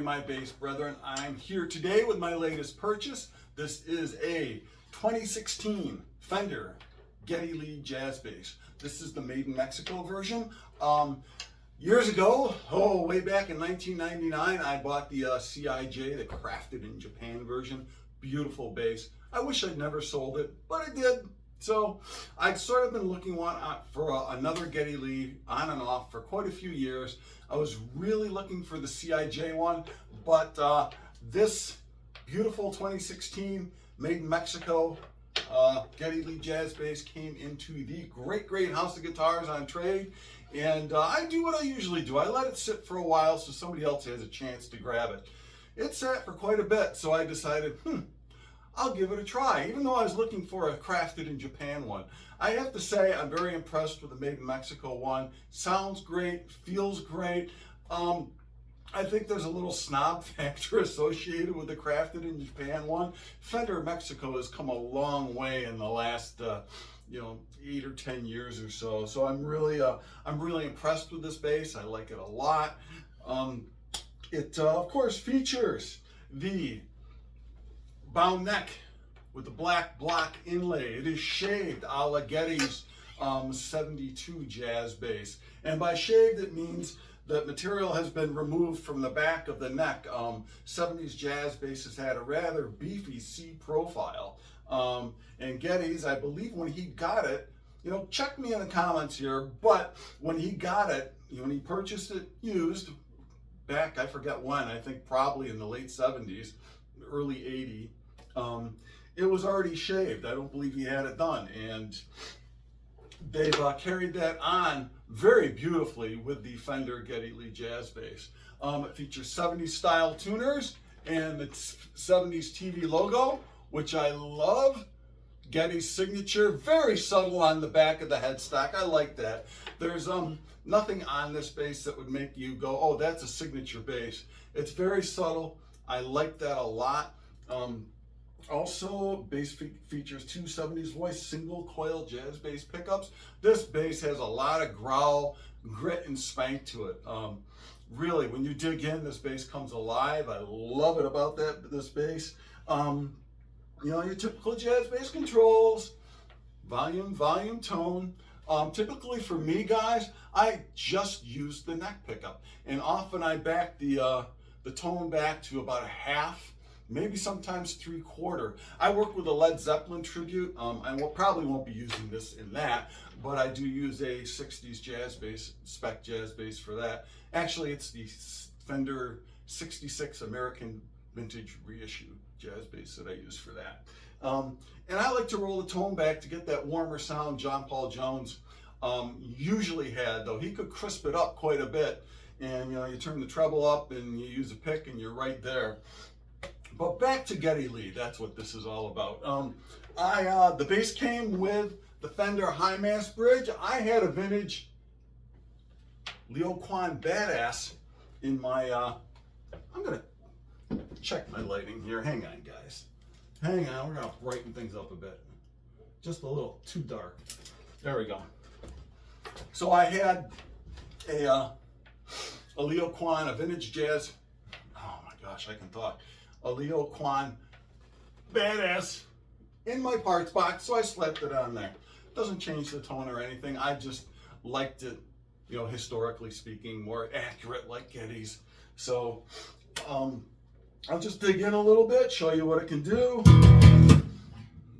my bass brethren. I'm here today with my latest purchase. This is a 2016 Fender Geddy Lee Jazz Bass. This is the Made in Mexico version. Years ago, way back in 1999, I bought the CIJ, the crafted in Japan version. Beautiful bass. I wish I'd never sold it, but I did. So I'd sort of been looking for another Geddy Lee on and off for quite a few years. I was really looking for the CIJ one, but this beautiful 2016 Made in Mexico Geddy Lee Jazz Bass came into the great house of guitars on trade, and I do what I usually do. I let it sit for a while so somebody else has a chance to grab it. It sat for quite a bit, so I decided, I'll give it a try, even though I was looking for a crafted in Japan one. I have to say I'm very impressed with the Made in Mexico one. Sounds great, feels great. I think there's a little snob factor associated with the crafted in Japan one. Fender Mexico has come a long way in the last 8 or 10 years or so. So I'm really impressed with this bass. I like it a lot. It of course features the bound neck with the black block inlay. It is shaved a la Geddy's 72 jazz bass. And by shaved, it means that material has been removed from the back of the neck. 70s jazz basses had a rather beefy C profile. And Geddy's, I believe when he got it, check me in the comments here, but when he got it, when he purchased it used, back, I forget when, I think probably in the late 70s, early 80s, it was already shaved. I don't believe he had it done. And they've carried that on very beautifully with the Fender Geddy Lee Jazz Bass. It features 70s style tuners and the 70s TV logo, which I love. Geddy's signature, very subtle on the back of the headstock. I like that. There's nothing on this bass that would make you go, oh, that's a signature bass. It's very subtle. I like that a lot. Also, bass features two 70s voice single coil jazz bass pickups. This bass has a lot of growl, grit, and spank to it. Really, when you dig in, this bass comes alive. I love it about this bass. Your typical jazz bass controls, volume, tone. Typically for me, guys, I just use the neck pickup, and often I back the tone back to about a half, maybe sometimes 3/4. I work with a Led Zeppelin tribute. I probably won't be using this in that, but I do use a 60s jazz bass, spec jazz bass for that. Actually, it's the Fender 66 American Vintage Reissue jazz bass that I use for that. And I like to roll the tone back to get that warmer sound John Paul Jones usually had, though he could crisp it up quite a bit. And you turn the treble up and you use a pick and you're right there. But back to Geddy Lee, that's what this is all about. The bass came with the Fender High Mass Bridge. I had a vintage Leo Kwan Badass in my, I'm gonna check my lighting here. Hang on, guys. Hang on, we're gonna brighten things up a bit. Just a little too dark. There we go. So I had a Leo Kwan, a vintage jazz, oh my gosh, I can talk. A Leo Kwan Badass in my parts box, so I slapped it on there. Doesn't change the tone or anything. I just liked it, historically speaking, more accurate like Geddy's. So I'll just dig in a little bit, show you what it can do.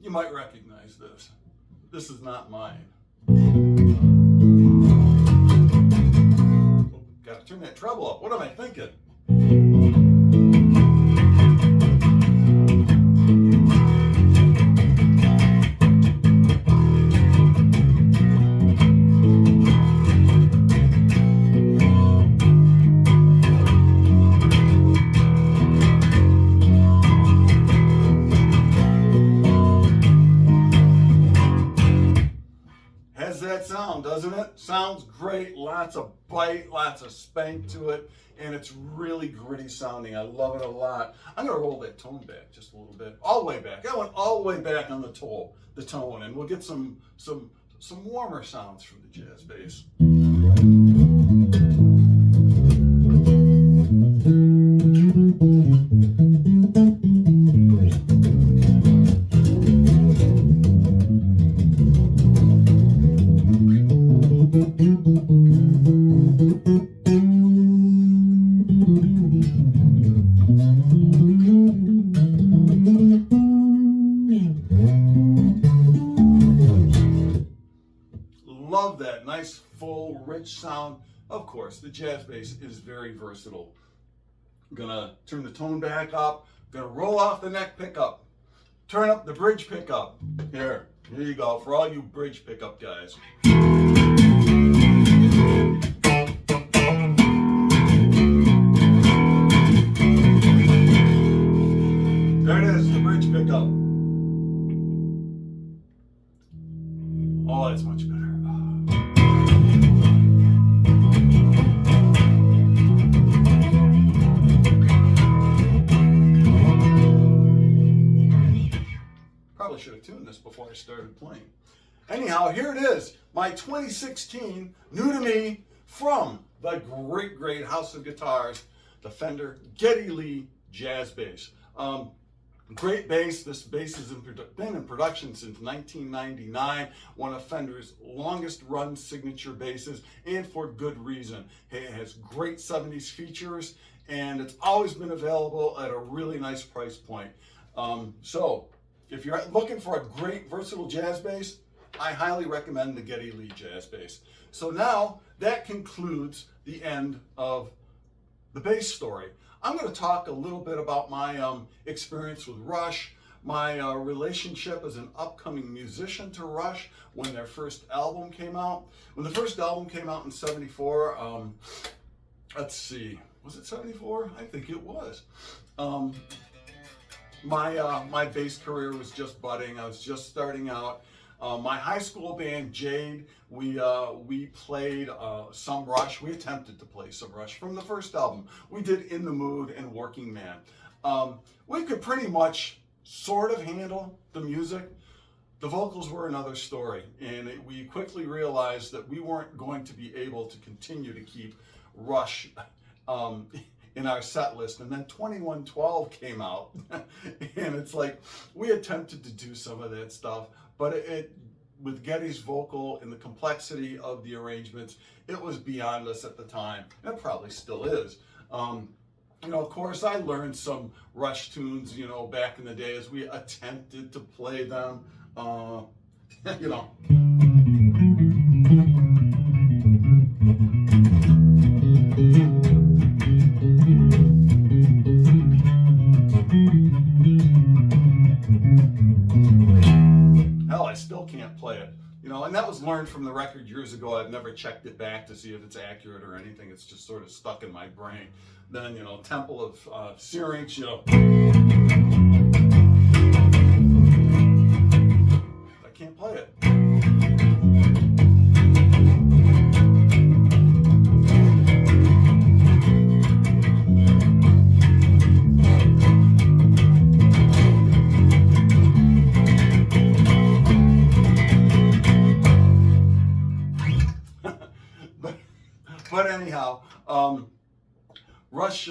You might recognize this. This is not mine. Oh, gotta turn that treble up. What am I thinking? That sound, doesn't it? Sounds great, lots of bite, lots of spank to it, and it's really gritty sounding. I love it a lot. I'm gonna roll that tone back just a little bit, all the way back. I went all the way back on the tone, and we'll get some warmer sounds from the jazz bass. Love that nice, full, rich sound. Of course, the jazz bass is very versatile. I'm gonna turn the tone back up. Gonna roll off the neck pickup. Turn up the bridge pickup. Here you go, for all you bridge pickup guys. There it is, the bridge pickup. Oh, that's much better. Probably should have tuned this before I started playing. Anyhow, here it is, my 2016, new to me, from the great house of guitars, the Fender Geddy Lee Jazz Bass. Great bass. This bass has been in production since 1999, one of Fender's longest run signature basses, and for good reason. It has great 70s features, and it's always been available at a really nice price point. So if you're looking for a great versatile jazz bass, I highly recommend the Geddy Lee Jazz Bass. So now that concludes the end of the bass story. I'm going to talk a little bit about my experience with Rush, my relationship as an upcoming musician to Rush when their first album came out. When the first album came out in '74, let's see, was it '74? I think it was. My bass career was just budding. I was just starting out. My high school band, Jade, we played some Rush. We attempted to play some Rush from the first album. We did In the Mood and Working Man. We could pretty much sort of handle the music. The vocals were another story, and we quickly realized that we weren't going to be able to continue to keep Rush in our set list. And then 2112 came out, and it's like we attempted to do some of that stuff, but with Geddy's vocal and the complexity of the arrangements, it was beyond us at the time. And it probably still is. You know, of course, I learned some Rush tunes, you know, back in the day as we attempted to play them. You know. Hell, I still can't play it. You know, and that was learned from the record years ago. I've never checked it back to see if it's accurate or anything. It's just sort of stuck in my brain. Then, you know, Temple of Syrinx, you know. I can't play it. But anyhow, Rush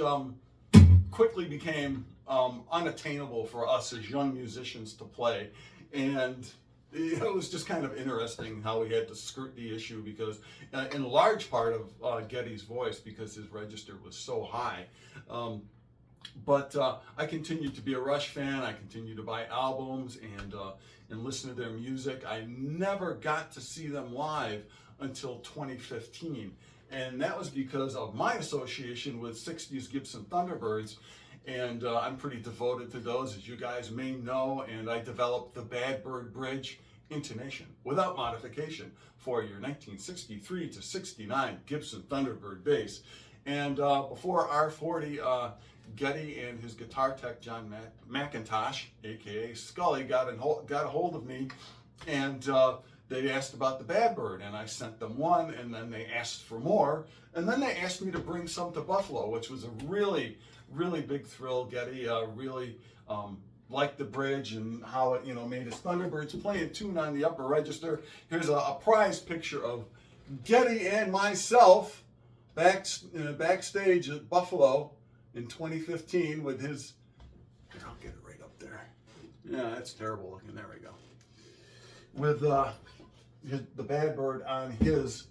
quickly became unattainable for us as young musicians to play, and it was just kind of interesting how we had to skirt the issue because, in large part of Geddy's voice, because his register was so high. But I continued to be a Rush fan. I continued to buy albums and listen to their music. I never got to see them live until 2015. And that was because of my association with 60s Gibson Thunderbirds. And I'm pretty devoted to those, as you guys may know. And I developed the Bad Bird Bridge intonation without modification for your 1963 to 69 Gibson Thunderbird bass. And before R40, Geddy and his guitar tech, John McIntosh, aka Scully, got a hold of me, and they asked about the Bad Bird, and I sent them one, and then they asked for more, and then they asked me to bring some to Buffalo, which was a really, really big thrill. Geddy really liked the bridge and how it, you know, made his Thunderbirds play a tune on the upper register. Here's a prized picture of Geddy and myself backstage at Buffalo in 2015 with his, here, I'll get it right up there. Yeah, that's terrible looking. There we go. With the Bad Bird on his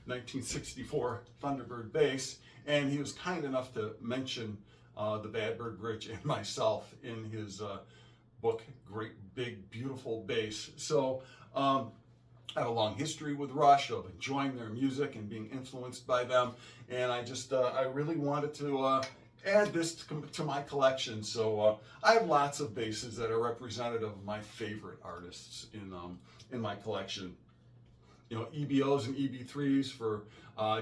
1964 Thunderbird bass, and he was kind enough to mention the Bad Bird Bridge and myself in his book, Great Big Beautiful Bass. So I have a long history with Rush of enjoying their music and being influenced by them, and I really wanted to add this to my collection. So I have lots of basses that are representative of my favorite artists in my collection. You know, EBOs and EB3s for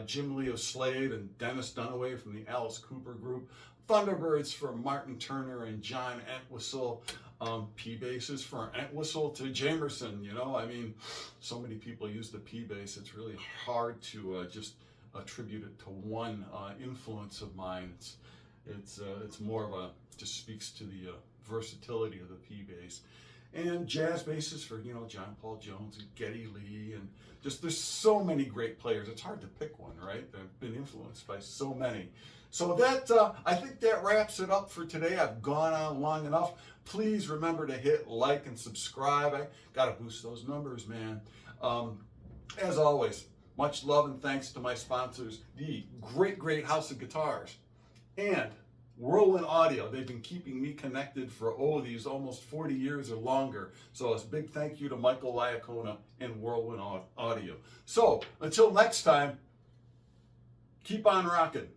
Jim Lee of Slade and Dennis Dunaway from the Alice Cooper Group. Thunderbirds for Martin Turner and John Entwistle. P basses for Entwistle to Jamerson. You know, I mean, so many people use the P bass. It's really hard to just attribute it to one influence of mine. It's more of a, just speaks to the versatility of the P bass. And jazz basses for, you know, John Paul Jones and Geddy Lee, and just there's so many great players. It's hard to pick one, right? They've been influenced by so many. So that I think that wraps it up for today. I've gone on long enough. Please remember to hit like and subscribe. I gotta boost those numbers, man. As always, much love and thanks to my sponsors, the great House of Guitars and Whirlwind Audio. They've been keeping me connected for these almost 40 years or longer. So a big thank you to Michael Liacona and Whirlwind Audio. So until next time, keep on rocking.